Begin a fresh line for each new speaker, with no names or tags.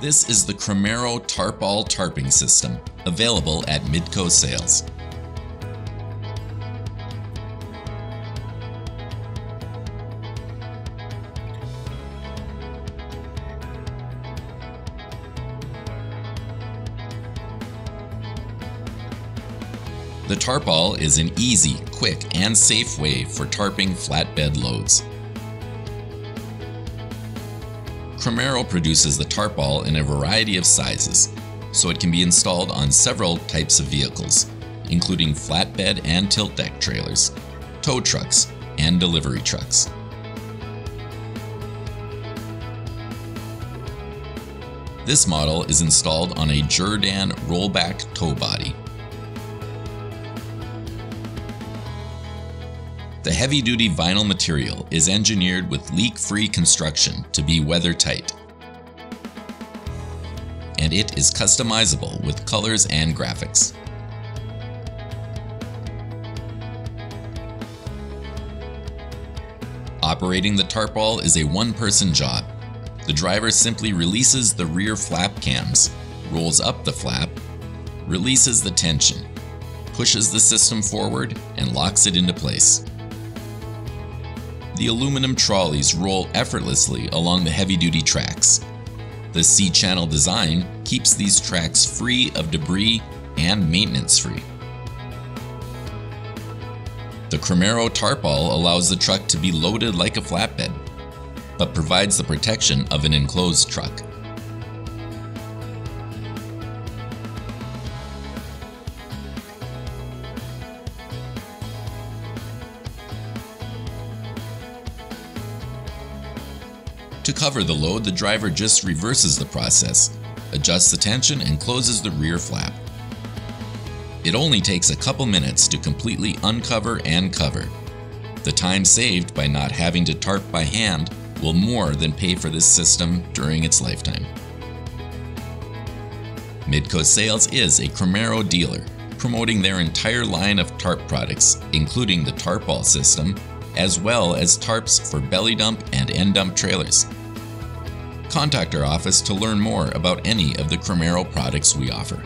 This is the Cramaro Tarp All tarping system, available at Midco Sales. The Tarp All is an easy, quick, and safe way for tarping flatbed loads. Cramaro produces the Tarp All in a variety of sizes, so it can be installed on several types of vehicles, including flatbed and tilt deck trailers, tow trucks, and delivery trucks. This model is installed on a Jerr-Dan Rollback tow body. The heavy-duty vinyl material is engineered with leak-free construction to be weather-tight, and it is customizable with colors and graphics. Operating the Tarp All is a one-person job. The driver simply releases the rear flap cams, rolls up the flap, releases the tension, pushes the system forward, and locks it into place. The aluminum trolleys roll effortlessly along the heavy-duty tracks. The C-channel design keeps these tracks free of debris and maintenance-free. The Cramaro Tarp All allows the truck to be loaded like a flatbed, but provides the protection of an enclosed truck. To cover the load, the driver just reverses the process, adjusts the tension, and closes the rear flap. It only takes a couple minutes to completely uncover and cover. The time saved by not having to tarp by hand will more than pay for this system during its lifetime. Midco Sales is a Cramaro dealer, promoting their entire line of tarp products, including the Tarp All system, as well as tarps for belly dump and end dump trailers. Contact our office to learn more about any of the Cramaro products we offer.